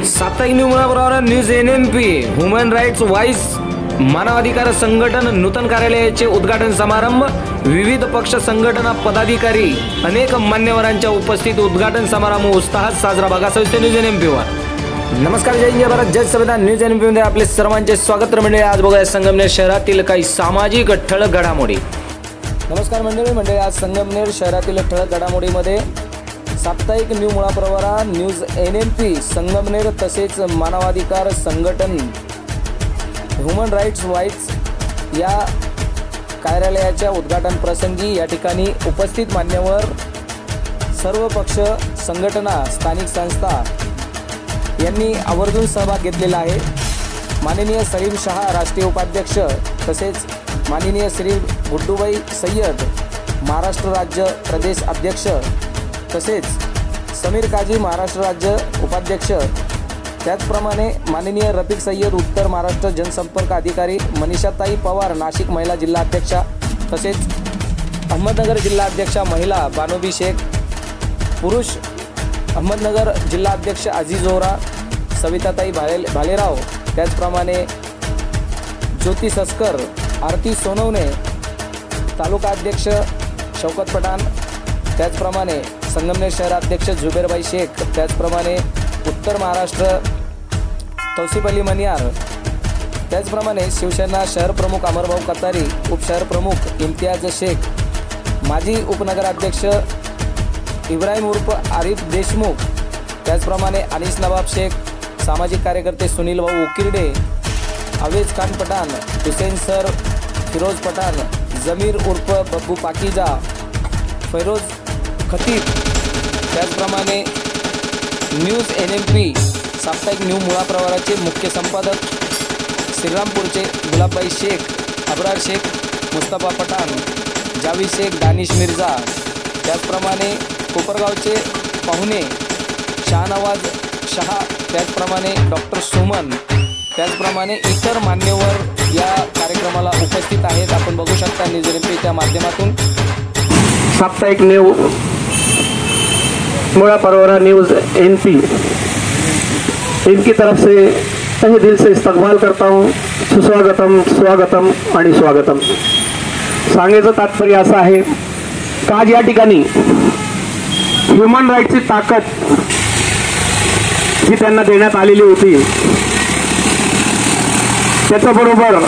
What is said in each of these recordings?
साप्ताहिक news news NMP human rights voice मानवाधिकार संघटन नूतन कार्यालयाचे उद्घाटन समारंभ, विविध पक्ष संघटना पदाधिकारी अनेक मान्यवरांच्या उपस्थित उद्घाटन समारंभ उत्साहात साजरा. बघा सविस्तर न्यूज NMP वर. नमस्कार, जय हिंद, भारत, जय संविधान. न्यूज NMP मध्ये आपले सर्वांचे स्वागत मंडळी. आज बघूया संगमनेर शहरातील काही सामाजिक ठळक घडामोडी. नमस्कार मंडळी, आज संगमनेर शहरातील ठळक घडामोडीमध्ये साप्ताहिक न्यू मुळाप्रवरा न्यूज NMP संगमनेर तसेच मानवाधिकार संघटन ह्युमन राईट्स वॉइस या कार्यालयाच्या उद्घाटन प्रसंगी या ठिकाणी उपस्थित मान्यवर, सर्व पक्ष संघटना, स्थानिक संस्था यांनी आवर्जून सहभाग घेतलेला आहे. माननीय सलीम शहा राष्ट्रीय उपाध्यक्ष तसेच माननीय श्री गुड्डूबाई सय्यद महाराष्ट्र राज्य प्रदेश अध्यक्ष तसेच समीर काजी महाराष्ट्र राज्य उपाध्यक्ष, त्याचप्रमाणे माननीय रफिक सय्यद उत्तर महाराष्ट्र जनसंपर्क अधिकारी, मनीषाताई पवार नाशिक महिला जिल्हा अध्यक्षा तसेच अहमदनगर जिल्हा अध्यक्षा महिला बानोबी शेख, पुरुष अहमदनगर जिल्हा अध्यक्ष अजीज ओरा सविताताई भालेराव, त्याचप्रमाणे ज्योती सस्कर, आरती सोनवणे, तालुका अध्यक्ष शौकत पठाण, त्याचप्रमाणे संगमनेर शहराध्यक्ष जुबेरबाई शेख, त्याचप्रमाणे उत्तर महाराष्ट्र तौसिफ अली मनियार, त्याचप्रमाणे शिवसेना शहर प्रमुख अमरभाऊ कतारी, उपशहर प्रमुख इम्तियाज शेख, माजी उपनगराध्यक्ष इब्राहिम उर्फ आरिफ देशमुख, त्याचप्रमाणे अनीस नवाब शेख, सामाजिक कार्यकर्ते सुनील भाऊ उकिरडे, अवेज खान पठाण, हुसेन सर फिरोज पठाण, जमीर उर्फ बब्बू पाकीजा, फैरोज खतीब, त्याचप्रमाणे न्यूज NMP साप्ताहिक न्यू मुळाप्रवराचे मुख्य संपादक श्रीरामपूरचे गुलाबबाई शेख, अबरार शेख, मुस्तफा पठाण, जावी शेख, दानिश मिर्झा, त्याचप्रमाणे कोपरगावचे पाहुणे शाहनवाज शहा, त्याचप्रमाणे डॉक्टर सुमन, त्याचप्रमाणे इतर मान्यवर या कार्यक्रमाला उपस्थित आहेत. आपण बघू शकता न्यूज NMPच्या माध्यमातून. साप्ताहिक न्यू मुळाप्रवरा न्यूज NP इनकी तरफ से तहे दिल से इस्तकबाल करता हूँ. सुस्वागतम, स्वागतम आणि स्वागतम. सांगायचं तात्पर्य असं आहे की आज या ठिकाणी ह्युमन राईटची ताकद जी त्यांना देण्यात आलेली होती, त्याच्याबरोबर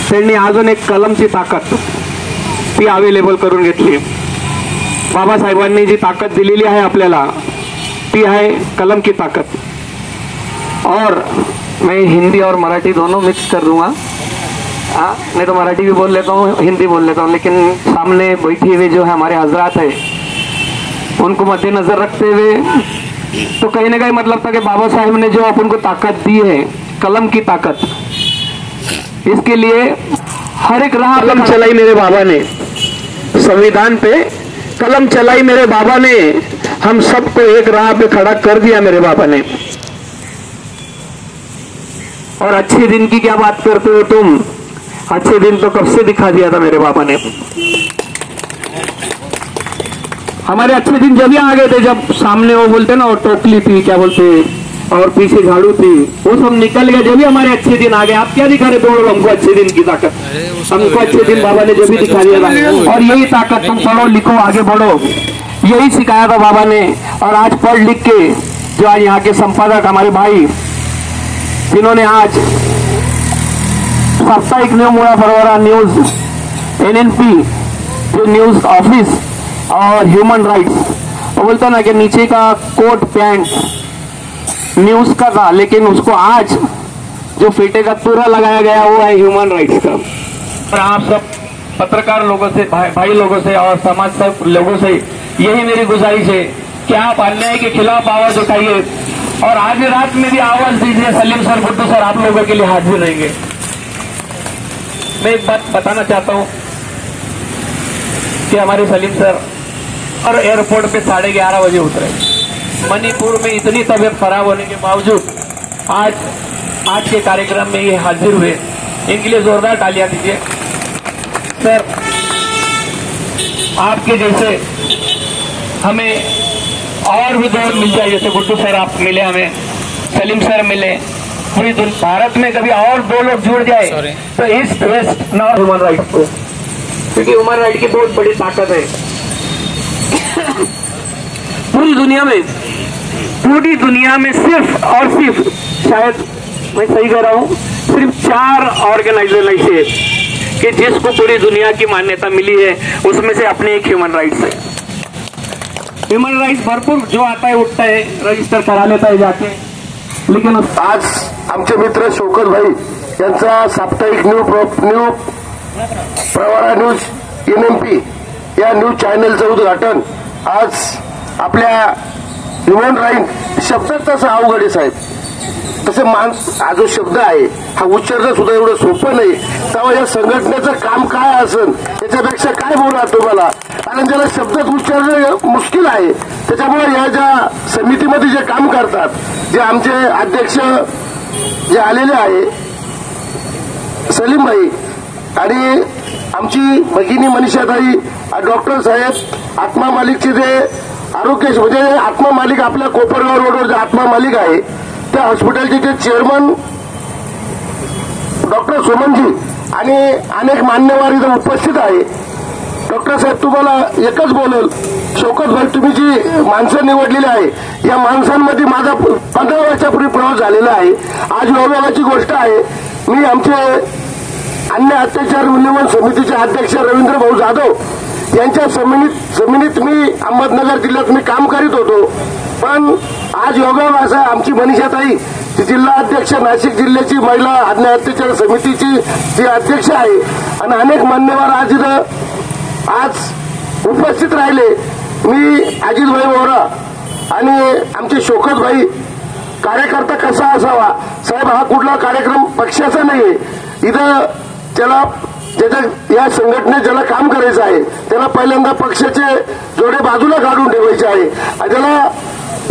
त्यांनी अजून एक कलमची ताकद ती अवेलेबल करून घेतली. बाबासाहेबांनी जी ताकद दिलेली आहे आपल्याला ती आहे कलम की ताकद. और मैं हिंदी और मराठी दोनों मिक्स कर दूंगा. हाँ, नहीं तो मराठी भी बोल लेता हूँ, हिंदी बोल लेता हूँ, लेकिन सामने बैठे हुए जो है हमारे हजरात है उनको मद्देनजर रखते हुए तो कहीं ना कहीं मतलब था कि बाबा साहेब ने जो अपन को ताकत दी है, कलम की ताकत, इसके लिए हर एक राह कलम चलाई मेरे बाबा ने. संविधान पे कलम चलाई मेरे बाबा ने, हम सबको एक राह पे खड़ा कर दिया मेरे बाबा ने. और अच्छे दिन की क्या बात करते हो तुम, अच्छे दिन तो कब से दिखा दिया था मेरे बाबा ने. हमारे अच्छे दिन जब ही आ गए थे जब सामने वो बोलते ना, वो टोकली थी, क्या बोलते, और पीछे झाड़ू थी, वो सब निकल गया. जब भी हमारे अच्छे दिन आ गए. आप क्या दिखा रहे थे हमको अच्छे दिन की ताकत? हमको अच्छे दिन बाबा ने जब भी दिखा दिया था. और यही ताकत, तुम पढ़ो लिखो आगे बढ़ो, यही सिखाया था बाबा ने. और आज पढ़ लिख के जो आज यहाँ के संपादक हमारे भाई, जिन्होंने आज साप्ताहिक न्यू मुळाप्रवरा न्यूज NMP जो न्यूज ऑफिस और ह्यूमन राइट्स, वो बोलता ना कि नीचे का कोट पैंट न्यूज का था, लेकिन उसको आज जो फेटे का तुरा लगाया गया वो है ह्यूमन राइट्स का. और आप सब पत्रकार लोगों से, भाई लोगों से और समाज सेवक लोगों से यही मेरी गुजारिश है कि आप अन्याय के खिलाफ आवाज उठाइए और आज रात में भी आवाज दीजिए. सलीम सर, गुड्डू सर आप लोगों के लिए हाजिर रहेंगे. मैं एक बात बताना चाहता हूं कि हमारे सलीम सर और एयरपोर्ट पे 11:30 बजे उतरे. मणिपुर में इतनी तबीयत खराब होने के बावजूद आज के कार्यक्रम में ये हाजिर हुए. इनके लिए जोरदार तालियां दीजिए. सर, आपके जैसे हमें और भी दौर मिल जाए, जैसे गुड्डू सर आप मिले हमें, सलीम सर मिले, पूरी भारत में कभी और 2 लोग जुड़ जाए तो east west north human rights को, क्योंकि ह्यूमन राइट की बहुत बड़ी ताकत है पूरी दुनिया में सिर्फ और सिर्फ, शायद मैं सही कह रहा हूँ, सिर्फ 4 ऑर्गेनाइजेशन ऐसे कि जिसको पूरी दुनिया की मान्यता मिली है, उसमें से अपने एक ह्यूमन राइट्स है। ह्यूमन राइट्स भरपूर जो आता है उठता है, रजिस्टर करा लेता है जाके, लेकिन आज आमचे मित्र शौकत भाई यांचा साप्ताहिक न्यू प्रवारा न्यूज NMP या न्यूज चॅनलचं उद्घाटन आज आपल्या ह्युमन राईट शब्दात तसं अवघड आहे साहेब, तसे हा जो शब्द आहे हा उच्चारणं सुद्धा एवढं सोपं नाही, तेव्हा या संघटनेचं काम काय असेल त्याच्यापेक्षा काय बोलणार तुम्हाला, कारण ज्याला शब्दात उच्चारणं मुश्किल आहे, त्याच्यामुळे या ज्या समितीमध्ये जे काम करतात, जे आमचे अध्यक्ष जे आलेले आहे सलीम भाई आणि आमची भगिनी मनीषाताई, डॉक्टर साहेब, आत्मा मालिकचे जे आरोग्य म्हणजे आत्मा मालिक आपल्या कोपरगाव रोडवर जे आत्मा मालिक आहे त्या हॉस्पिटलचे जे चेअरमन डॉक्टर सुमनजी आणि अनेक मान्यवर इथं उपस्थित आहे। डॉक्टर साहेब तुम्हाला एकच बोलेल, शौकत भाई तुम्ही जी माणसं निवडलेली आहे या माणसांमध्ये माझा 15 वर्षापूर्वी प्रवास झालेला आहे। आज योगाची गोष्ट आहे, मी आमचे अन्य अत्याचार मूल्यवान समितीचे अध्यक्ष रवींद्र भाऊ जाधव यांच्या समितीत मी अहमदनगर जिल्ह्यात मी काम करीत होतो, पण आज योगावासा आमची मनीषाताई जिल्हा अध्यक्ष नाशिक जिल्ह्याची महिला अन्य अत्याचार समितीची जी अध्यक्ष आहे आणि अनेक मान्यवर आज उपस्थित राहिले। मी अजितभाई वोरा आणि आमचे शौकत भाई, कार्यकर्ता कसा असावा साहेब, हा कुठला कार्यक्रम पक्षाचा नाहीये, इथं ज्याला या संघटनेत ज्याला काम करायचं आहे त्याला पहिल्यांदा पक्षाचे जोडे बाजूला काढून ठेवायचे आहे, ज्याला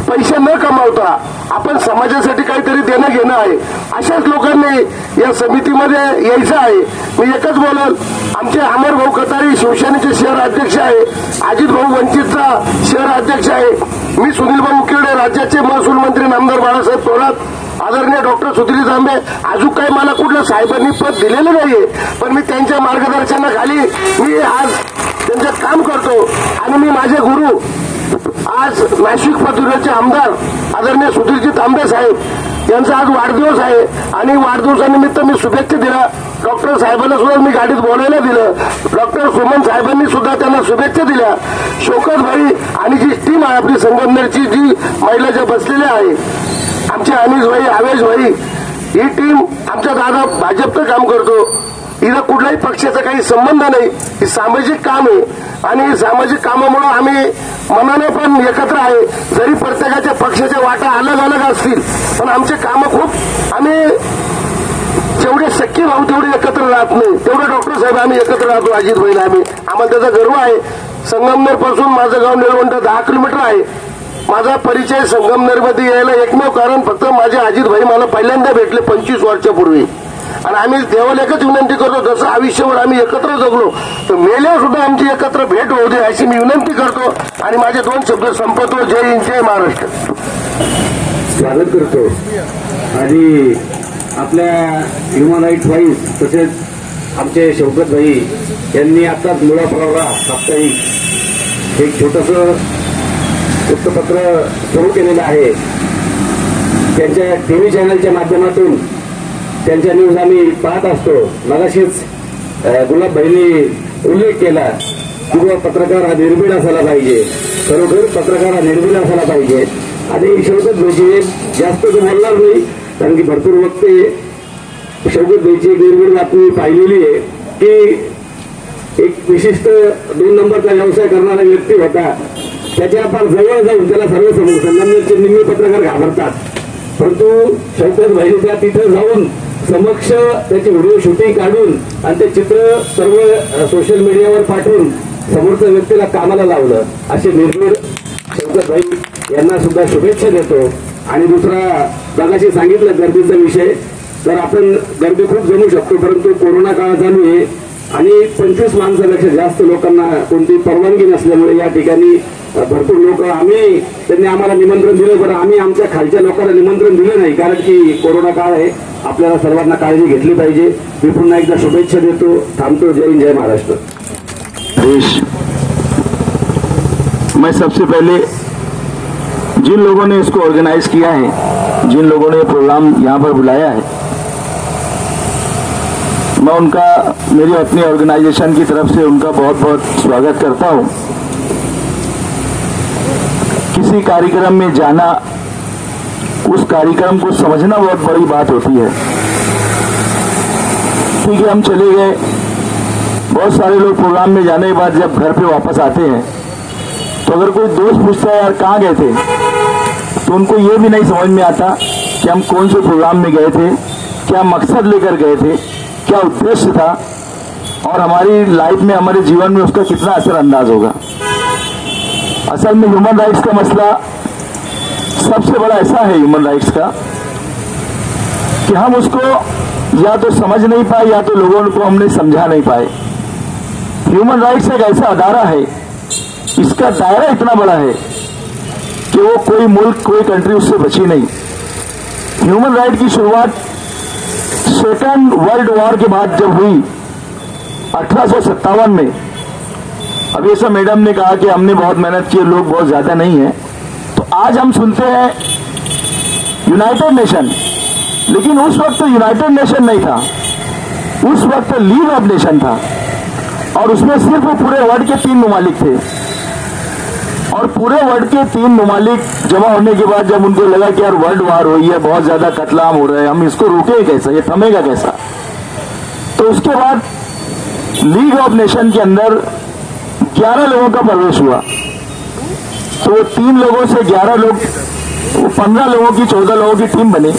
पैसे न कमावता आपण समाजासाठी काहीतरी देणं घेणं आहे, अशाच लोकांनी या समितीमध्ये यायचं आहे। मी एकच बोलल, आमचे अमर भाऊ कतारी शिवसेनेचे शहर अध्यक्ष आहे, अजित भाऊ वंचितचा शहर अध्यक्ष आहे, मी सुनील भाऊ उकिरडे राज्याचे महसूल मंत्री नामदार बाळासाहेब थोरात, आदरणीय डॉक्टर सुधीर तांबे, अजून काही मला कुठलं साहेबांनी पद दिलेलं नाहीये, पण मी त्यांच्या मार्गदर्शनाखाली मी आज त्यांचं काम करतो आणि मी माझे गुरु आज नाशिक पदवीचे आमदार आदरणीय सुधीरजी तांबे साहेब यांचा आज वाढदिवस आहे आणि वाढदिवसानिमित्त मी शुभेच्छा दिल्या। डॉक्टर साहेबांना सुद्धा मी गाडीत बोलायला दिलं, डॉक्टर सुमन साहेबांनी सुद्धा त्यांना शुभेच्छा दिल्या। शौकत भाई आणि जी टीम आहे आपली संगमनेरची जी महिला ज्या बसलेल्या आहे, आमचे अनिस भाई, आवेश भाई, ही टीम आमचा दादा भाजपचं काम करतो, इथं कुठल्याही पक्षाचा काही संबंध नाही, हे सामाजिक काम आहे आणि सामाजिक कामामुळे आम्ही मनाने पण एकत्र आहे, जरी प्रत्येकाच्या पक्षाच्या वाटा अलग अलग असतील पण आमचे काम खूप आम्ही जेवढे शक्य भाऊ तेवढे एकत्र राहत नाही, तेवढे डॉक्टर साहेब आम्ही एकत्र राहतो। अजित भाई आम्हाला त्याचा गर्व आहे। संगमनेर पासून माझं गाव निळवंड 10 किलोमीटर आहे, माझा परिचय संगमनेरमध्ये यायला एकमेव कारण फक्त माझे अजित भाई मला पहिल्यांदा भेटले 25 वर्षापूर्वी आणि आम्ही देवाला एकच विनंती करतो, जसं आयुष्यभर आम्ही एकत्र जगलो तर मेल्यावर सुद्धा आमची एकत्र भेट होऊ दे अशी मी विनंती करतो आणि माझे 2 शब्द संपवतो। जय हिंद, जय महाराष्ट्र। स्वागत करतो आणि आपल्या ह्युमन राईट्स वाईज तसेच आमचे शौकत भाई यांनी आताच मुळा प्रवरा साप्ताहिक एक छोटंसं वृत्तपत्र सुरू केलेलं आहे। त्यांच्या टीव्ही चॅनलच्या माध्यमातून त्यांच्या न्यूज आम्ही पाहत असतो। मगाशीच गुलाबभाईंनी उल्लेख केला की पत्रकार हा निर्भीड असायला पाहिजे, खरोखर पत्रकार हा निर्भीड असायला पाहिजे आणि शौकत भाईची जास्त तो बोलणार नाही कारण की भरपूर वक्ते शौकत भाईची एक निर्भीड बातमी पाहिलेली आहे की एक विशिष्ट 2 नंबरचा व्यवसाय करणारा व्यक्ती होता, त्याच्या फार जवळ जाऊन त्याला सर्व संगमनेरचे निम्मे पत्रकार घाबरतात, परंतु शौकत भाई त्या तिथे जाऊन समक्ष त्याची व्हिडिओ शूटिंग काढून आणि ते चित्र सर्व सोशल मीडियावर पाठवून समोरच्या व्यक्तीला कामाला लावलं। असे निर्भीड शौकत भाई यांना सुद्धा शुभेच्छा देतो। आणि दुसरा मगाशी सांगितलं गर्दीचा विषय, तर आपण गर्दी खूप जमू शकतो परंतु कोरोना काळ चालू आहे आणि 25 माणसापेक्षा जास्त लोकांना कोणती परवानगी नसल्यामुळे या ठिकाणी भरपूर लोक त्यांनी आम्हाला निमंत्रण दिलं, पण आम्ही आमच्या खालच्या लोकांना निमंत्रण दिलं नाही, कारण की कोरोना काळ आहे, आपल्याला सर्वांना काळजी घेतली पाहिजे. मी पुन्हा एकदा शुभेच्छा देतो, थांबतो. जय हिंद, जय महाराष्ट्र. देश, मैं सबसे पहले जिन लोगों ने इसको ऑर्गेनाइज किया है, जिन लोगों ने ये प्रोग्राम यहाँ पर बुलाया है, मैं उनका, मेरी अपनी ऑर्गेनाइजेशन की तरफ से उनका बहुत बहुत स्वागत करता हूँ. किसी कार्यक्रम में जाना, उस कार्यक्रम को समझना बहुत बड़ी बात होती है. ठीक है, हम चले गए. बहुत सारे लोग प्रोग्राम में जाने के बाद जब घर पे वापस आते हैं तो अगर कोई दोस्त पूछता है यार कहाँ गए थे, तो उनको ये भी नहीं समझ में आता कि हम कौन से प्रोग्राम में गए थे, क्या मकसद लेकर गए थे, क्या उद्देश्य था, और हमारी लाइफ में, हमारे जीवन में उसका कितना असर अंदाज होगा. असल में ह्यूमन राइट्स का मसला सबसे बड़ा ऐसा है ह्यूमन राइट्स का कि हम उसको या तो समझ नहीं पाए या तो लोगों को हमने समझा नहीं पाए. ह्यूमन राइट्स एक ऐसा अदारा है, इसका दायरा इतना बड़ा है कि वो कोई मुल्क, कोई कंट्री उससे बची नहीं. ह्यूमन राइट की शुरुआत सेकेंड वर्ल्ड वॉर के बाद जब हुई 1857 में. अब ये सब मैडम ने कहा कि हमने बहुत मेहनत की, लोग बहुत ज्यादा नहीं है, तो आज हम सुनते हैं यूनाइटेड नेशन, लेकिन उस वक्त यूनाइटेड नेशन नहीं था, उस वक्त लीग ऑफ नेशन था, और उसमें सिर्फ पूरे वर्ल्ड के 3 ममालिक थे. और पूरे वर्ल्ड के 3 ममालिक जमा होने के बाद जब उनको लगा कि यार वर्ल्ड वार हुई है, बहुत ज्यादा कत्लेआम हो रहा है, हम इसको रोके कैसा, ये थमेगा कैसा, तो उसके बाद लीग ऑफ नेशन के अंदर 11 लोगों का प्रवेश हुआ. तो वो 3 लोगों से 11 लोग, वो 15 लोगों की 14 लोगों की टीम बनी,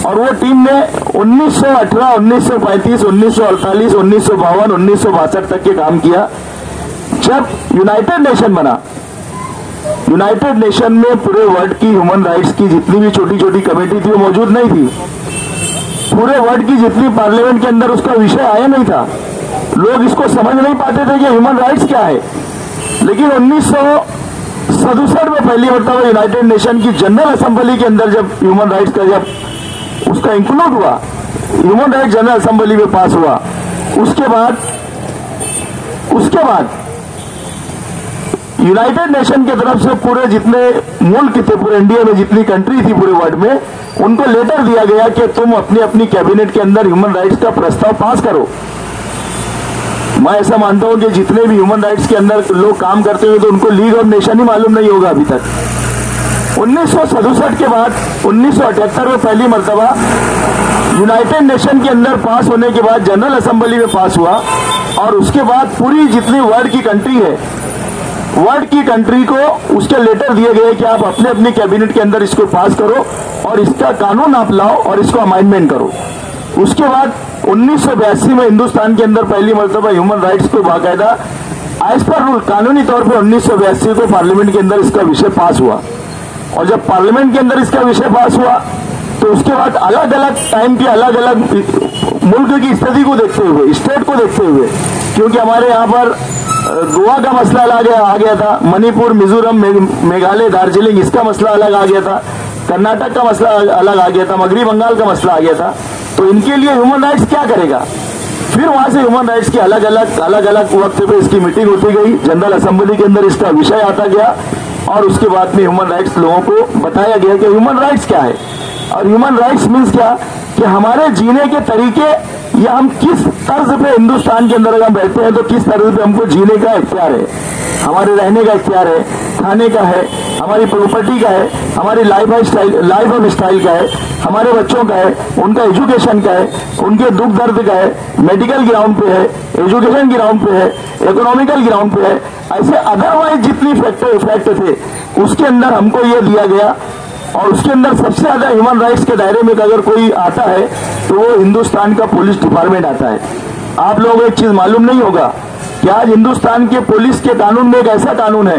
और वो टीम ने 1918, 1935, 1948, 1952, 1962 तक के काम किया. जब यूनाइटेड नेशन बना, यूनाइटेड नेशन में पूरे वर्ल्ड की ह्यूमन राइट्स की जितनी भी छोटी छोटी कमेटी थी वो मौजूद नहीं थी. पूरे वर्ल्ड की जितनी पार्लियामेंट के अंदर उसका विषय आया नहीं था. लोग इसको समझ नहीं पाते थे कि ह्यूमन राइट्स क्या है. लेकिन 1967 में पहली मरतबा यूनाइटेड नेशन की जनरल असेंबली के अंदर जब ह्यूमन राइट्स का जब उसका इंक्लूड हुआ, ह्यूमन राइट्स जनरल असेंबली में पास हुआ, उसके बाद यूनाइटेड नेशन की तरफ से पूरे जितने मुल्क थे, पूरे इंडिया में जितनी कंट्री थी पूरे वर्ल्ड में, उनको लेटर दिया गया कि तुम अपनी अपनी कैबिनेट के अंदर ह्यूमन राइट्स का प्रस्ताव पास करो. मैं ऐसा मानता हूं कि जितने भी ह्यूमन राइट्स के अंदर लोग काम करते हुए तो उनको लीग ऑफ नेशन ही मालूम नहीं होगा अभी तक. 1967 के बाद 1978 में पहली मरतबा यूनाइटेड नेशन के अंदर पास होने के बाद जनरल असेंबली में पास हुआ, और उसके बाद पूरी जितनी वर्ल्ड की कंट्री है, वर्ल्ड की कंट्री को उसके लेटर दिए गए कि आप अपने अपनी कैबिनेट के अंदर इसको पास करो और इसका कानून आप लाओ और इसको अमेंडमेंट करो. उसके बाद 1982 में हिंदुस्तान के अंदर पहली मरतबा ह्यूमन राइट्स को बाकायदा एज पर रूल कानूनी तौर पर 1982 को पार्लियामेंट के अंदर इसका विषय पास हुआ. और जब पार्लियामेंट के अंदर इसका विषय पास हुआ तो उसके बाद अलग अलग टाइम की अलग अलग मुल्क की स्थिति को देखते हुए, स्टेट को देखते हुए, क्योंकि हमारे यहाँ पर गोवा का मसला अलग आ गया था, मणिपुर, मिजोरम, मेघालय, दार्जिलिंग, इसका मसला अलग आ गया था, कर्नाटक का मसला अलग आ गया था, मगरी बंगाल का मसला आ गया था. तो इनके लिए ह्यूमन राइट्स क्या करेगा. फिर वहां से ह्यूमन राइट्स की अलग अलग वक्त पे इसकी मीटिंग होती गई, जनरल असेंबली के अंदर इसका विषय आता गया, और उसके बाद में ह्यूमन राइट्स लोगों को बताया गया कि ह्यूमन राइट्स क्या है. और ह्यूमन राइट्स मीन्स क्या कि हमारे जीने के तरीके, या हम किस तर्ज पे हिंदुस्तान के अंदर अगर हम रहते हैं तो किस तर्ज पे हमको जीने का इख्तियार है, हमारे रहने का इख्तियार है, खाने का है, हमारी प्रॉपर्टी का है, हमारी लाइफ ऑफ स्टाइल का है, हमारे बच्चों का है, उनका एजुकेशन का है, उनके दुख दर्द का है, मेडिकल ग्राउंड पे है, एजुकेशन ग्राउंड पे है, इकोनॉमिकल ग्राउंड पे है. ऐसे अदरवाइज जितनी फैक्ट थे उसके अंदर हमको ये दिया गया. और उसके अंदर सबसे ज्यादा ह्यूमन राइट्स के दायरे में अगर कोई आता है तो वो हिंदुस्तान का पुलिस डिपार्टमेंट आता है. आप लोगों को एक चीज मालूम नहीं होगा कि आज हिंदुस्तान के पुलिस के कानून में एक ऐसा कानून है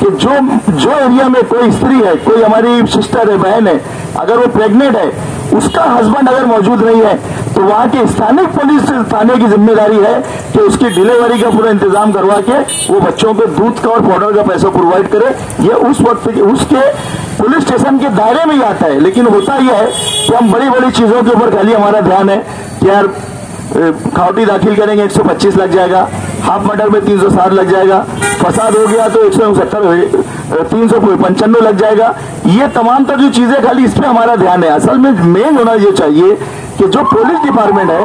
कि जो एरिया में कोई स्त्री है, कोई हमारी सिस्टर है, बहन है, अगर वो प्रेग्नेंट है, उसका हस्बैंड अगर मौजूद नहीं है, तो वहां के स्थानिक पुलिस थाने की जिम्मेदारी है कि उसकी डिलीवरी का पूरा इंतजाम करवा के वो बच्चों को दूध का और पाउडर का पैसा प्रोवाइड करे। ये उस वक्त उसके पुलिस स्टेशन के दायरे में ही आता है। लेकिन होता यह है कि हम बड़ी बड़ी चीजों के ऊपर खाली हमारा ध्यान है कि यार खावटी दाखिल करेंगे 125 लग जाएगा, हाफ मर्डर में 360 लग जाएगा, फसाद हो गया तो 395 लग जाएगा। ये तमाम तर जो चीजें खाली इस पे हमारा ध्यान है। असल में मेन होना ये चाहिए कि जो पुलिस डिपार्टमेंट है,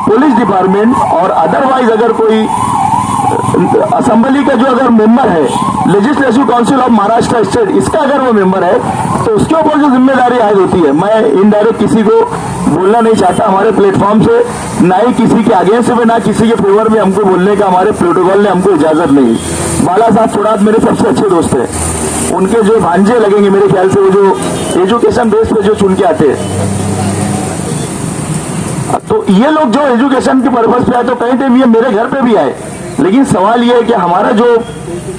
पुलिस डिपार्टमेंट और अदरवाइज अगर कोई असेंबली का जो अगर मेंबर है, legislative council of Maharashtra state, इसका अगर वो मेंबर है तो उसके ऊपर जो जिम्मेदारी आयद होती है, मैं इनडायरेक्ट किसी को बोलना नहीं चाहता हमारे प्लेटफॉर्म से, ना ही किसी के अगेंस्ट में ना किसी के फेवर में हमको बोलने का हमारे प्रोटोकॉल ने हमको इजाजत नहीं। बाला साहब थोड़ा मेरे सबसे अच्छे दोस्त है, उनके जो भांजे लगेंगे मेरे ख्याल से, वो जो एजुकेशन बेस पे जो चुन के आते हैं, तो ये लोग जो एजुकेशन के पर्पज पे आए तो कहीं टाइम ये मेरे घर पे भी आए। लेकिन सवाल ये है कि हमारा जो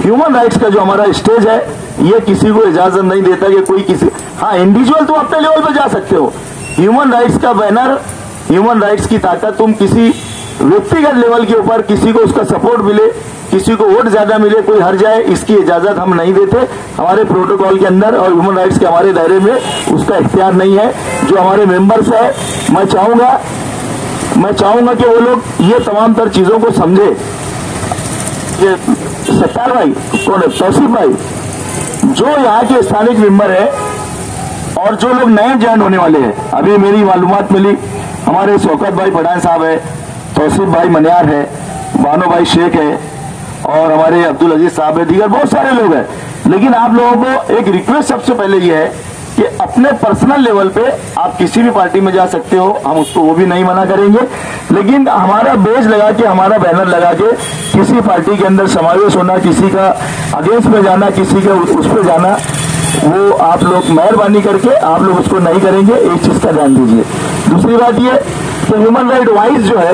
ह्यूमन राइट्स का जो हमारा स्टेज है, ये किसी को इजाजत नहीं देता कि कोई किसी, हाँ इंडिविजुअल तुम अपने लेवल पे जा सकते हो, ह्यूमन राइट्स का बैनर, ह्यूमन राइट्स की ताकत तुम किसी व्यक्तिगत लेवल के ऊपर किसी को उसका सपोर्ट मिले, किसी को वोट ज्यादा मिले, कोई हर जाए, इसकी इजाजत हम नहीं देते। हमारे प्रोटोकॉल के अंदर और ह्यूमन राइट्स के हमारे दायरे में उसका इख्तियार नहीं है। जो हमारे मेंबर्स है, मैं चाहूंगा कि वो लोग ये तमाम तर चीजों को समझे। ये सत्तार भाई कौन है, तौसीफ भाई, जो यहाँ के स्थानिक मेंबर है और जो लोग नए ज्वाइन होने वाले हैं, अभी मेरी मालूमात मिली, हमारे शौकत भाई पठान साहब है, तौसीफ भाई मनियार है, बानो भाई शेख है और हमारे अब्दुल अजीज साहब है, दीगर बहुत सारे लोग हैं। लेकिन आप लोगों को एक रिक्वेस्ट सबसे पहले ये है कि अपने पर्सनल लेवल पे आप किसी भी पार्टी में जा सकते हो, हम उसको वो भी नहीं मना करेंगे। लेकिन हमारा बेज लगा के, हमारा बैनर लगा के किसी पार्टी के अंदर समावेश होना, किसी का अगेंस्ट में जाना, किसी का उस पर जाना, वो आप लोग मेहरबानी करके आप लोग उसको नहीं करेंगे। एक चीज का ध्यान दीजिए। दूसरी बात ये कि ह्यूमन राइट वाइज जो है,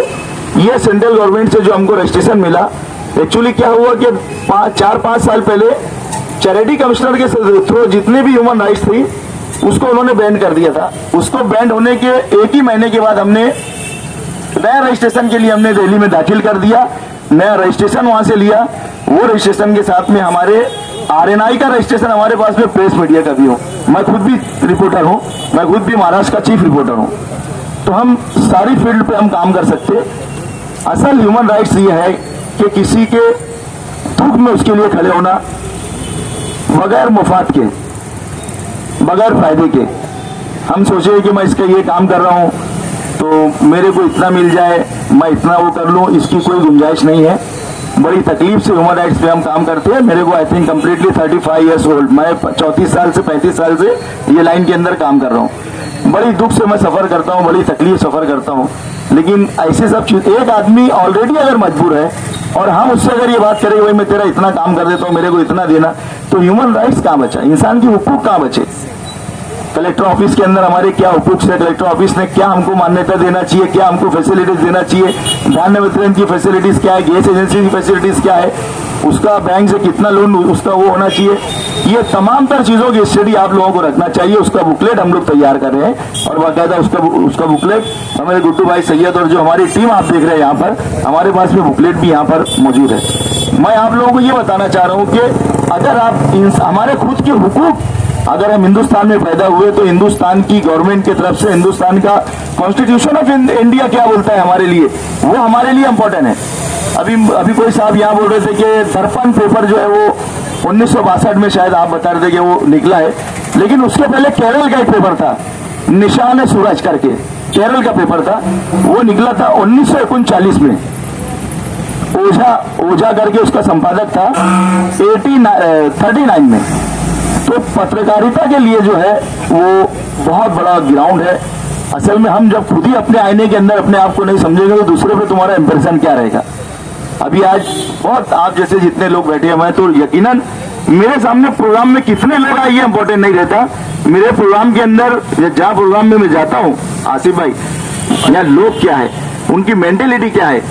ये सेंट्रल गवर्नमेंट से जो हमको रजिस्ट्रेशन मिला, एक्चुअली क्या हुआ कि 4-5 साल पहले चैरिटी कमिश्नर के थ्रू जितने भी ह्यूमन राइट्स थी उसको उन्होंने बैन कर दिया था। उसको बैन होने के एक ही महीने के बाद हमने नया रजिस्ट्रेशन के लिए हमने दिल्ली में दाखिल कर दिया, नया रजिस्ट्रेशन वहां से लिया। वो रजिस्ट्रेशन के साथ में हमारे आरएनआई का रजिस्ट्रेशन हमारे पास में प्रेस मीडिया का भी हो, मैं खुद भी रिपोर्टर हूं, मैं खुद भी महाराष्ट्र का चीफ रिपोर्टर हूं, तो हम सारी फील्ड पे हम काम कर सकते। असल ह्यूमन राइट्स ये है कि किसी के दुख में उसके लिए खड़े होना, बगैर मुफाद के, बगैर फायदे के। हम सोचे कि मैं इसका ये काम कर रहा हूं तो मेरे को इतना मिल जाए, मैं इतना वो कर लूं, इसकी कोई गुंजाइश नहीं है। बड़ी तकलीफ से ह्यूमन राइट्स पे हम काम करते हैं। मेरे को I think completely 35 years old, मैं 34 साल से 35 साल से ये लाइन के अंदर काम कर रहा हूँ। बड़ी दुख से मैं सफर करता हूँ, बड़ी तकलीफ सफर करता हूँ। लेकिन ऐसे सब चीज, एक आदमी ऑलरेडी अगर मजबूर है और हम उससे अगर ये बात करें भाई मैं तेरा इतना काम कर देता हूँ, मेरे को इतना देना, तो ह्यूमन राइट्स कहाँ बचा, इंसान की हुकूक कहाँ बचे। कलेक्टर ऑफिस के अंदर हमारे क्या हुकूक है, कलेक्टर ऑफिस ने क्या हमको मान्यता देना चाहिए, क्या हमको फैसिलिटीज देना चाहिए, धान्य वितरण की फैसिलिटीज क्या है, गैस एजेंसी की फैसिलिटीज क्या है, उसका बैंक से कितना लोन उसका वो होना चाहिए, ये तमाम तर चीजों की स्टडी आप लोगों को रखना चाहिए। उसका बुकलेट हम लोग तैयार कर रहे हैं और बाकायदा उसका बुकलेट हमारे गुड्डू भाई सैयद और जो हमारी टीम आप देख रहे हैं यहाँ पर, हमारे पास में बुकलेट भी यहाँ पर मौजूद है। मैं आप लोगों को ये बताना चाह रहा हूँ कि अगर आप हमारे खुद के हुकूक, अगर हम हिंदुस्तान में पैदा हुए तो हिंदुस्तान की गवर्नमेंट की तरफ से हिंदुस्तान का कॉन्स्टिट्यूशन ऑफ इंडिया क्या बोलता है हमारे लिए, वो हमारे लिए इंपॉर्टेंट है। अभी कोई साहब यहाँ बोल रहे थे कि दर्पण पेपर जो है वो 1962 में शायद आप बता रहे थे कि वो निकला है, लेकिन उसके पहले केरल का एक पेपर था, निशान सूरज करके केरल का पेपर था, वो निकला था 1939 में। ओझा करके उसका संपादक था 39 में। तो पत्रकारिता के लिए जो है वो बहुत बड़ा ग्राउंड है। असल में हम जब खुद ही अपने आईने के अंदर अपने आप को नहीं समझेंगे तो दूसरे पे तुम्हारा इंप्रेशन क्या रहेगा। अभी आज बहुत आप जैसे जितने लोग बैठे हैं, तो यकीनन मेरे सामने प्रोग्राम में कितने लोग आए ये इंपॉर्टेंट नहीं रहता। मेरे प्रोग्राम के अंदर जहाँ प्रोग्राम में मैं जाता हूँ, आसिफ भाई, यहाँ लोग क्या है, उनकी मेंटेलिटी क्या है।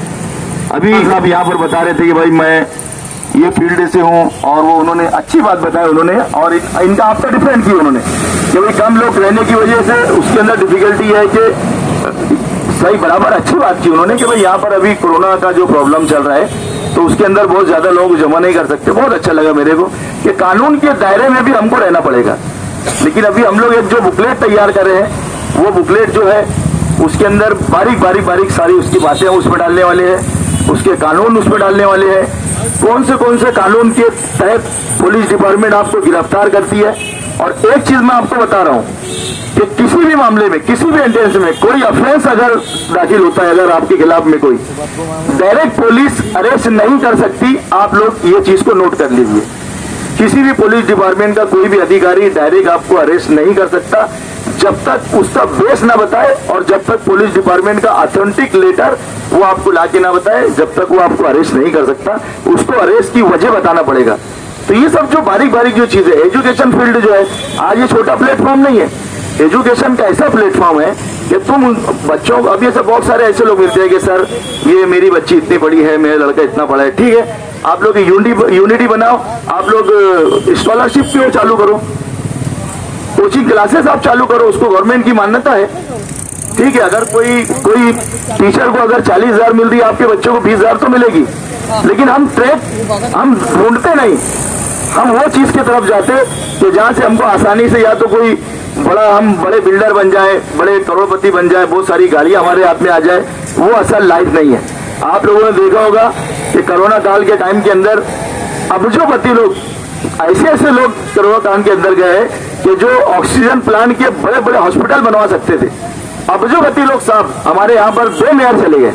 अभी आप यहाँ पर बता रहे थे कि भाई मैं ये फील्ड से हूँ, और वो उन्होंने अच्छी बात बताई उन्होंने, और इनका आपका डिफरेंट की उन्होंने कि भाई कम लोग रहने की वजह से उसके अंदर डिफिकल्टी है कि सही बराबर अच्छी बात की उन्होंने कि भाई यहाँ पर अभी कोरोना का जो प्रॉब्लम चल रहा है तो उसके अंदर बहुत ज्यादा लोग जमा नहीं कर सकते। बहुत अच्छा लगा मेरे को कि कानून के दायरे में भी हमको रहना पड़ेगा। लेकिन अभी हम लोग एक जो बुकलेट तैयार कर रहे हैं, वो बुकलेट जो है उसके अंदर बारीक बारीक बारीक सारी उसकी बातें उसमें डालने वाले हैं, उसके कानून उसमें डालने वाले हैं, कौन से कानून के तहत पुलिस डिपार्टमेंट आपको गिरफ्तार करती है। और एक चीज मैं आपको बता रहा हूं कि किसी भी मामले में, किसी भी एंटेंस में कोई ऑफेंस अगर दाखिल होता है, अगर आपके खिलाफ में कोई, डायरेक्ट पुलिस अरेस्ट नहीं कर सकती। आप लोग ये चीज को नोट कर लीजिए। किसी भी पुलिस डिपार्टमेंट का कोई भी अधिकारी डायरेक्ट आपको अरेस्ट नहीं कर सकता जब तक उसका बेस ना बताए, और जब तक पुलिस डिपार्टमेंट का ऑथेंटिक लेटर वो आपको लाके ना बताए, जब तक वो आपको अरेस्ट नहीं कर सकता। उसको अरेस्ट की वजह बताना पड़ेगा। तो ये सब जो बारीक बारीक जो चीजें, एजुकेशन फील्ड जो है आज ये छोटा प्लेटफॉर्म नहीं है। एजुकेशन का ऐसा प्लेटफॉर्म है कि तुम बच्चों को, अब ये सब बहुत सारे ऐसे लोग मिलते हैं कि सर ये मेरी बच्ची इतनी बड़ी है, मेरा लड़का इतना बड़ा है, ठीक है, आप लोग यूनिटी बनाओ, आप लोग स्कॉलरशिप क्यों चालू करो, कोचिंग क्लासेस आप चालू करो, उसको गवर्नमेंट की मान्यता है, ठीक है। अगर कोई टीचर को अगर 40,000 मिल रही है, आपके बच्चों को 20,000 तो मिलेगी। लेकिन हम ढूंढते नहीं, हम वो चीज की तरफ जाते कि जहां से हमको आसानी से या तो कोई हम बड़े बिल्डर बन जाए, बड़े करोड़पति बन जाए, बहुत सारी गाड़ियां हमारे हाथ में आ जाए। वो असल लाइफ नहीं है। आप लोगों ने देखा होगा कि कोरोना काल के टाइम के अंदर अब्जोपति लोग, ऐसे लोग कोरोना काल के अंदर गए कि जो ऑक्सीजन प्लांट के बड़े बड़े हॉस्पिटल बनवा सकते थे। अब्जोपति लोग साहब, हमारे यहाँ पर 2 मेयर चले गए,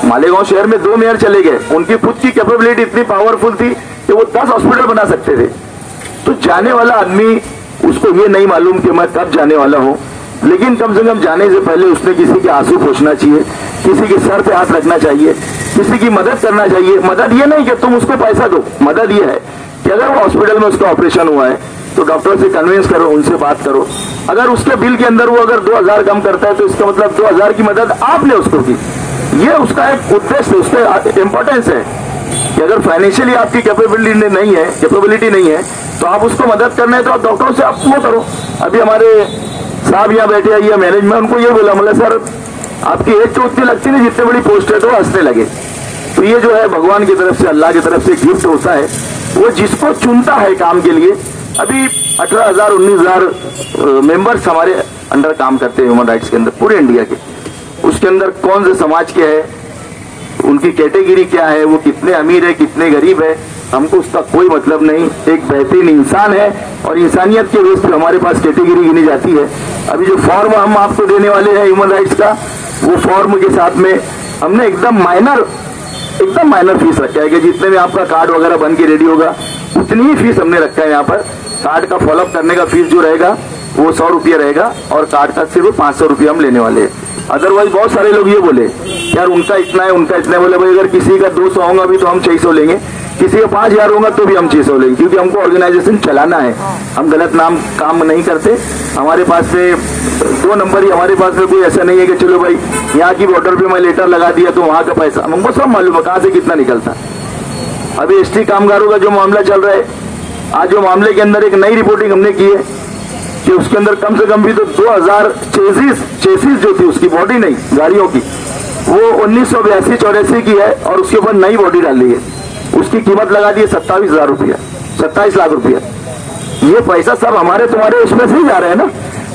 मालेगांव शहर में 2 मेयर चले गए। उनकी खुद की कैपेबिलिटी इतनी पावरफुल थी कि वो 10 हॉस्पिटल बना सकते थे। तो जाने वाला आदमी, उसको ये नहीं मालूम कि मैं कब जाने वाला हूँ, लेकिन कम से कम जाने से पहले उसने किसी के आंसू पोंछना चाहिए, किसी के सर पे हाथ रखना चाहिए, किसी की मदद करना चाहिए। मदद ये नहीं कि तुम उसको पैसा दो, मदद ये है कि अगर वो हॉस्पिटल में उसका ऑपरेशन हुआ है तो डॉक्टर से कन्विंस करो, उनसे बात करो। अगर उसके बिल के अंदर वो अगर 2,000 कम करता है तो इसका मतलब 2,000 की मदद आपने उसको की। ये उसका एक उद्देश्य, उसका इंपॉर्टेंस है कि अगर फाइनेंशियली आपकी कैपेबिलिटी नहीं है तो आप उसको मदद करना है तो आप डॉक्टरों से आप वो करो। अभी हमारे साहब यहाँ बैठे हैं, ये मैनेजमेंट, उनको ये बोला, मतलब सर आपकी एज तो उतनी लगती नहीं, जितने बड़ी पोस्ट है, तो हंसने लगे। तो ये जो है भगवान की तरफ से, अल्लाह की तरफ से गिफ्ट होता है, वो जिसको चुनता है काम के लिए। अभी 18,000 19,000 मेंबर्स हमारे अंडर काम करते हैं ह्यूमन राइट्स के अंदर, पूरे इंडिया के। उसके अंदर कौन से समाज के है, उनकी कैटेगरी क्या है, वो कितने अमीर है, कितने गरीब है, हमको उसका कोई मतलब नहीं। एक बेहतरीन इंसान है और इंसानियत के बेस पे हमारे पास कैटेगरी गिनी जाती है। अभी जो फॉर्म हम आपको देने वाले हैं ह्यूमन राइट्स का, वो फॉर्म के साथ में हमने एकदम माइनर फीस रखा है कि जितने में आपका कार्ड वगैरह बन के रेडी होगा उतनी ही फीस हमने रखा है। यहाँ पर कार्ड का फॉलोअप करने का फीस जो रहेगा वो 100 रुपया रहेगा और कार्ड का सिर्फ 500 रुपया हम लेने वाले हैं। अदरवाइज बहुत सारे लोग ये बोले यार उनका इतना है, उनका इतना है। बोले भाई अगर किसी का 200 होगा भी तो हम 600 लेंगे, किसी का 5,000 होगा तो भी हम 600 लेंगे, क्योंकि हमको ऑर्गेनाइजेशन चलाना है। हम गलत काम नहीं करते। हमारे पास में 2 नंबर ही, हमारे पास में कोई ऐसा नहीं है कि चलो भाई यहाँ की बॉर्डर पे मैं लेटर लगा दिया तो वहां का पैसा, हमको सब मालूम है कहाँ से कितना निकलता। अभी ST कामगारों का जो मामला चल रहा है, आज जो मामले के अंदर एक नई रिपोर्टिंग हमने की है कि उसके अंदर कम से कम भी तो 2,000 चेसिस जो थी, उसकी बॉडी नहीं, गाड़ियों की, वो 1982-84 की है और उसके ऊपर नई बॉडी डाली है। उसकी कीमत लगा दी है 27,000 रुपया, 27 लाख रुपया। ये पैसा सब हमारे तुम्हारे उसमें से ही जा रहे हैं ना।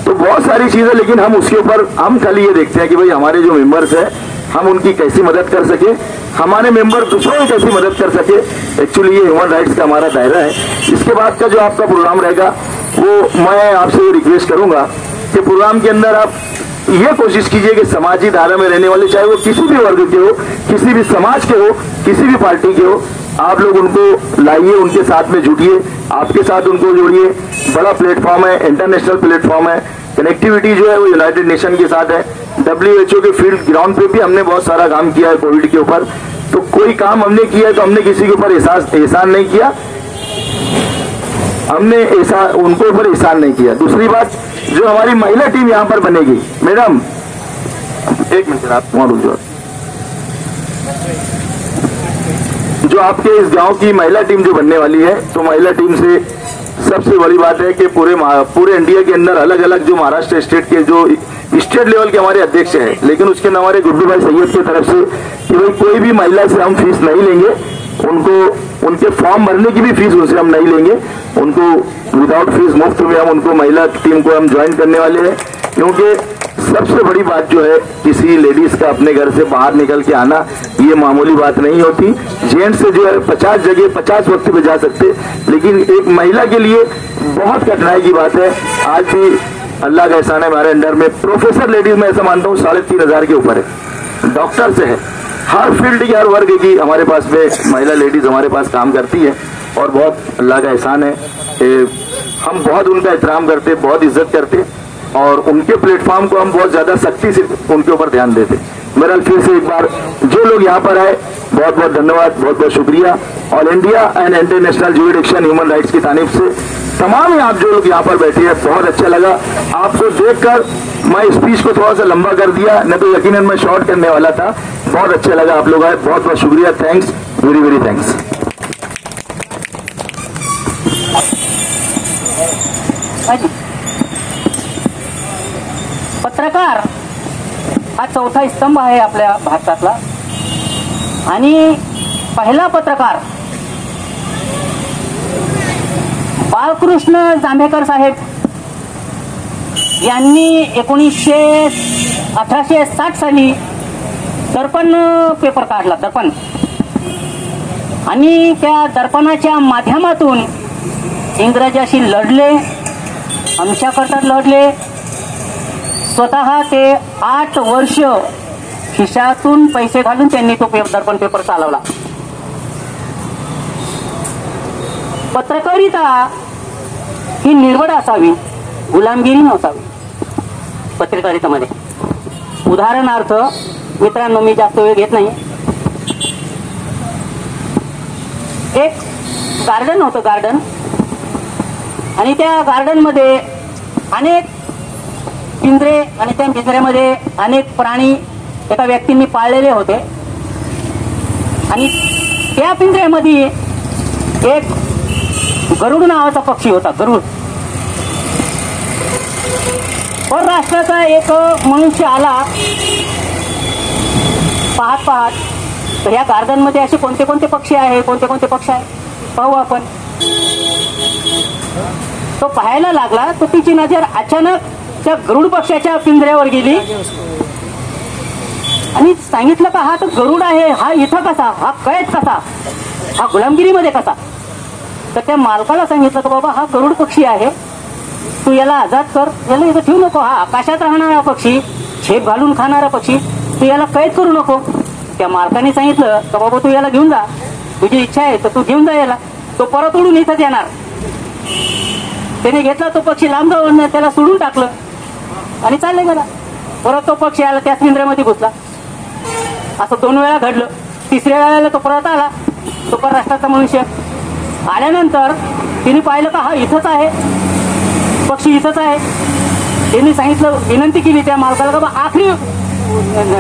तो बहुत सारी चीजें, लेकिन हम उसके ऊपर हम खाली ये देखते हैं कि भाई हमारे जो मेंबर्स हैं हम उनकी कैसी मदद कर सके, हमारे मेंबर दूसरों की कैसी मदद कर सके। एक्चुअली ये ह्यूमन राइट्स का हमारा दायरा है। इसके बाद का जो आपका प्रोग्राम रहेगा वो मैं आपसे रिक्वेस्ट करूंगा कि प्रोग्राम के अंदर आप ये कोशिश कीजिए कि समाजी धारा में रहने वाले, चाहे वो किसी भी वर्ग के हो, किसी भी समाज के हो, किसी भी पार्टी के हो, आप लोग उनको लाइए, उनके साथ में जुटिए, आपके साथ उनको जोड़िए। बड़ा प्लेटफॉर्म है, इंटरनेशनल प्लेटफॉर्म है। कनेक्टिविटी जो है वो यूनाइटेड नेशन के साथ है। WHO के फील्ड ग्राउंड पे भी हमने बहुत सारा काम किया है कोविड के ऊपर। तो कोई काम हमने किया है तो हमने किसी के ऊपर एहसान नहीं किया, हमने उनको ऊपर एहसान नहीं किया। दूसरी बात, जो हमारी महिला टीम यहाँ पर बनेगी, मैडम एक मिनट आप वहां रुक जाओ। जो जो आपके इस गांव की महिला टीम जो बनने वाली है, तो महिला टीम से सबसे बड़ी बात है कि पूरे इंडिया के अंदर अलग अलग जो महाराष्ट्र स्टेट के जो स्टेट लेवल के हमारे अध्यक्ष हैं, लेकिन उसके अंदर हमारे गुड्डू भाई सैयद की तरफ से कि भाई कोई भी महिला से हम फीस नहीं लेंगे, उनको उनके फॉर्म भरने की भी फीस उनसे हम नहीं लेंगे, उनको विदाउट फीस मुफ्त में हम उनको महिला टीम को हम ज्वाइन करने वाले हैं। क्योंकि सबसे बड़ी बात जो है, किसी लेडीज का अपने घर से बाहर निकल के आना ये मामूली बात नहीं होती। जेंट्स से जो है 50 जगह 50 वक्त पे जा सकते, लेकिन एक महिला के लिए बहुत कठिनाई की बात है। आज भी अल्लाह का एहसान है, हमारे अंडर में प्रोफेसर लेडीज में ऐसा मानता हूँ 3500 के ऊपर है, डॉक्टर से है, हर फील्ड की हर वर्ग की हमारे पास में महिला लेडीज हमारे पास काम करती है और बहुत अल्लाह का एहसान है। हम बहुत उनका एहतराम करते, बहुत इज्जत करते और उनके प्लेटफॉर्म को हम बहुत ज्यादा सख्ती से उनके ऊपर ध्यान देते। मेरा फिर से एक बार जो लोग यहाँ पर आए बहुत बहुत धन्यवाद, बहुत बहुत शुक्रिया। All India and international jurisdiction human rights की तारीफ से तमाम आप जो लोग यहाँ पर बैठे हैं, बहुत अच्छा लगा आपको देखकर। मैं स्पीच को थोड़ा सा लंबा कर दिया, न तो यकीनन मैं शॉर्ट करने वाला था। बहुत अच्छा लगा आप लोग आए, बहुत बहुत शुक्रिया, थैंक्स, वेरी वेरी थैंक्स। पत्रकार हा चौथा स्तंभ आहे आपल्या भारतातला आणि पहिला पत्रकार बाळकृष्ण जांभेकर साहेब यांनी 1860 साली दर्पण पेपर काढला, दर्पण, आणि त्या दर्पणाच्या माध्यमातून इंग्रजाशी लढले, आमच्याकरता लढले। स्वतः ते 8 वर्ष खिशातून पैसे घालून त्यांनी तो दर्पण पेपर चालवला। पत्रकारिता ही निर्वड असावी, गुलामगिरी नसावी पत्रकारितेमध्ये। उदाहरणार्थ मित्रांनो, मी जास्त वेळ घेत नाही, एक गार्डन होतं, गार्डन, आणि त्या गार्डन मध्ये अनेक पिंजरे आणि त्या पिंजऱ्यामध्ये अनेक प्राणी एका व्यक्तींनी पाळलेले होते आणि त्या पिंजऱ्यामध्ये एक गरुड नावाचा पक्षी होता, गरुड। परराष्ट्राचा एक मनुष्य आला, पाहत पाहत तर या गार्डन मध्ये असे कोणते कोणते पक्षी आहे, कोणते कोणते पक्षी आहे पाहू आपण। तो पाहायला लागला, तो तिची नजर अचानक त्या गरुड पक्षाच्या पिंजऱ्यावर गेली आणि सांगितलं का हा तर गरुड आहे, हा इथं कसा, हा कैद कसा, हा गुलामगिरीमध्ये कसा। तर त्या मालकाला सांगितलं की बाबा हा गरुड पक्षी आहे, तू याला आजाद कर, याला इथं ठेवू नको, हा आकाशात राहणारा पक्षी, झेप घालून खाणारा पक्षी, तू याला कैद करू नको। त्या मालकाने सांगितलं की बाबा तू याला घेऊन जा, तुझी इच्छा आहे तर तू घेऊन जा याला, तो परत उडून इथंच येणार। त्याने घेतला तो पक्षी, लांब जाऊन त्याला सोडून टाकलं आणि चालले गेला। परत तो पक्षी आला, त्याच पिंजऱ्यामध्ये घुसला। असं 2 वेळा घडलं। 3ऱ्या वेळेला तो परत आला, तो परराष्ट्राचा मनुष्य आल्यानंतर तिने पाहिलं का हा इथंच आहे, पक्षी इथंच आहे। त्यांनी सांगितलं, विनंती केली त्या मालकाला का बा आखरी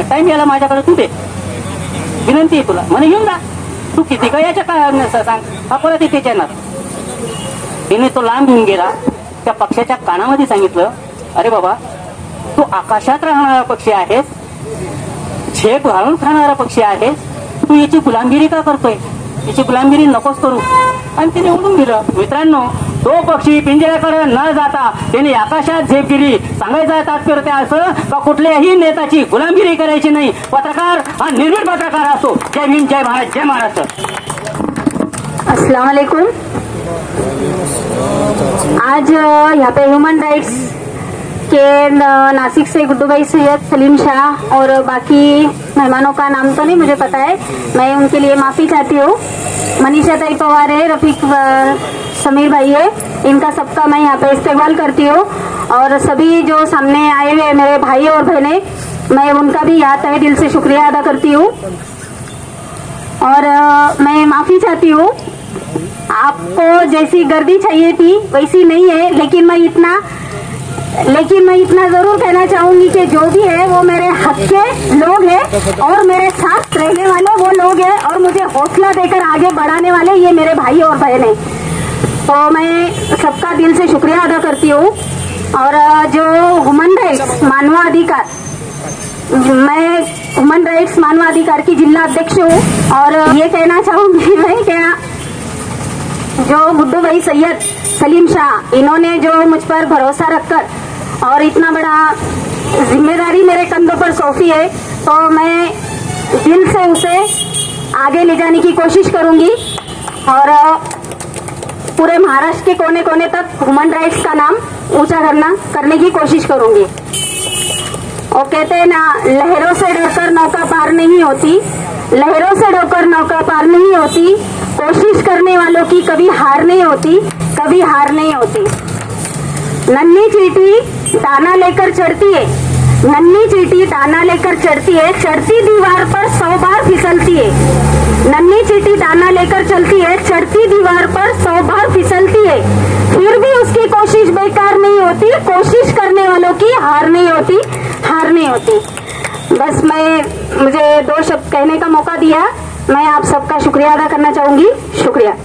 टाइम याला माझ्याकडे तू दे, विनंती आहे तुला, म्हणे घेऊन जा, तू किती का याच्या काय सांग, हा परत इथे येणार। तिने तो लांब घेऊन गेला, त्या पक्षाच्या कानामध्ये सांगितलं, अरे बाबा तू आकाशात राहणारा पक्षी आहेस, झेप घालून खाणारा पक्षी आहेस, तू याची गुलामगिरी का करतोय, याची गुलामगिरी नकोच करू। आणि तिने उडून दिलं। मित्रांनो, तो पक्षी पिंजऱ्याकडे न जाता त्याने आकाशात झेप दिली। सांगायचं तात्पर्य असं का कुठल्याही नेत्याची गुलामगिरी करायची नाही। पत्रकार हा निर्भीड पत्रकार असो। जय भीम, जय भारत, जय महाराष्ट्र। अस्सलाम वालेकुम। आज यहाँ पे ह्यूमन राइट्स के नासिक से गुड्डू भाई सैयद, सलीम शाह और बाकी मेहमानों का नाम तो नहीं मुझे पता है, मैं उनके लिए माफ़ी चाहती हूँ। मनीषा ताई पवार है, रफीक समीर भाई है, इनका सबका मैं यहाँ पे इस्तेमाल करती हूँ। और सभी जो सामने आए हुए मेरे भाई और बहनें, मैं उनका भी यहाँ तहे दिल से शुक्रिया अदा करती हूँ। और मैं माफ़ी चाहती हूँ, आपको जैसी गर्दी चाहिए थी वैसी नहीं है, लेकिन मैं इतना लेकिन मैं इतना जरूर कहना चाहूंगी कि जो भी है वो मेरे हक के लोग हैं और मेरे साथ रहने वाले वो लोग हैं और मुझे हौसला देकर आगे बढ़ाने वाले ये मेरे भाई और बहन हैं। तो मैं सबका दिल से शुक्रिया अदा करती हूँ। और जो ह्यूमन राइट्स मानवाधिकार, मैं ह्यूमन राइट्स मानवाधिकार की जिला अध्यक्ष हूँ और ये कहना चाहूंगी मैं क्या जो गुड्डू भाई सैयद सलीम शाह, इन्होंने जो मुझ पर भरोसा रखकर और इतना बड़ा जिम्मेदारी मेरे कंधों पर सौंपी है, तो मैं दिल से उसे आगे ले जाने की कोशिश करूंगी और पूरे महाराष्ट्र के कोने कोने तक ह्यूमन राइट्स का नाम ऊंचा करने की कोशिश करूंगी। और कहते हैं ना, लहरों से डरकर नौका पार नहीं होती, लहरों से डरकर नौका पार नहीं होती, कोशिश करने वालों की कभी हार नहीं होती, कभी हार नहीं होती। नन्ही चींटी दाना लेकर चढ़ती है, नन्ही चींटी दाना लेकर चढ़ती है, चढ़ती दीवार पर 100 बार फिसलती है। नन्ही चींटी दाना लेकर चलती है, चढ़ती दीवार पर 100 बार फिसलती है, फिर भी उसकी कोशिश बेकार नहीं होती, कोशिश करने वालों की हार नहीं होती, हार नहीं होती। बस मुझे 2 शब्द कहने का मौका दिया, मैं आप सबका शुक्रिया अदा करना चाहूंगी। शुक्रिया।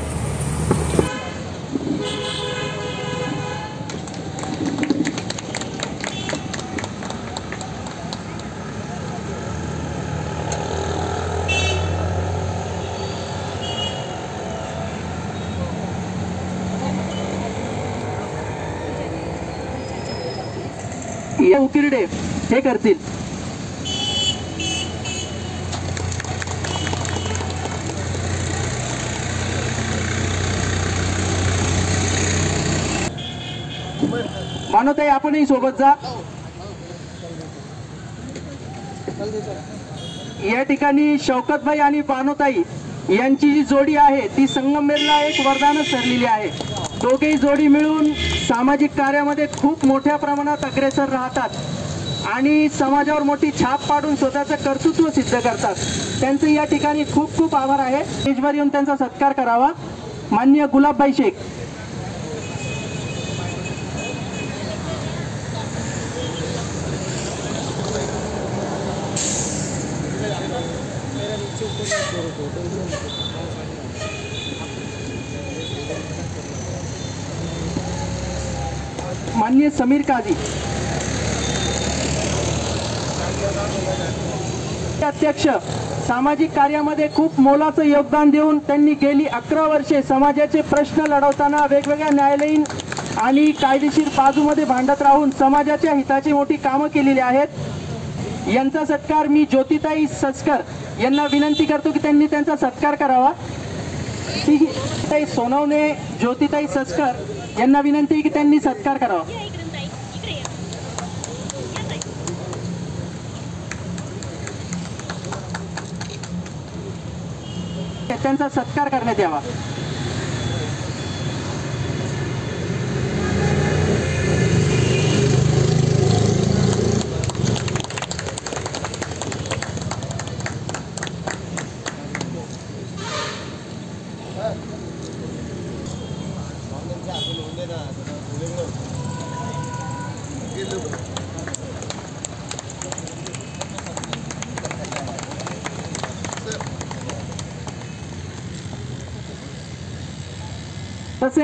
या उकिरडे हे करतील। मानवताई आपणही सोबत जा। या ठिकाणी शौकतभाई आणि बानोताई यांची जी जोडी आहे ती संगमनेरला एक वरदानच ठरलेली आहे। दोघेही जोडी मिळून सामाजिक कार्यामध्ये खूप मोठ्या प्रमाणात अग्रेसर राहतात आणि समाजावर मोठी छाप पाडून स्वतःचं कर्तृत्व सिद्ध करतात। त्यांचे या ठिकाणी खूप खूप आभार आहे। स्टेजवर येऊन त्यांचा सत्कार करावा। माननीय गुलाबभाई शेख। माननीय समीर काजी। अध्यक्ष सामाजिक कार्यामध्ये खूप मोलाचं योगदान देऊन त्यांनी गेली 11 वर्षे समाजाचे प्रश्न लढवताना वेगवेगळ्या न्यायालयीन आणि कायदेशीर बाजूमध्ये भांडत राहून समाजाच्या हिताची मोठी कामं केलेली आहेत। यांचा सत्कार मी ज्योतिताई सचकर यांना विनंती करतो की त्यांनी त्यांचा सत्कार करावा। ताई सोनवणे ज्योतिताई सचकर यांना विनंती की त्यांनी सत्कार करावा। त्यांचा सत्कार करण्यात यावा। तसे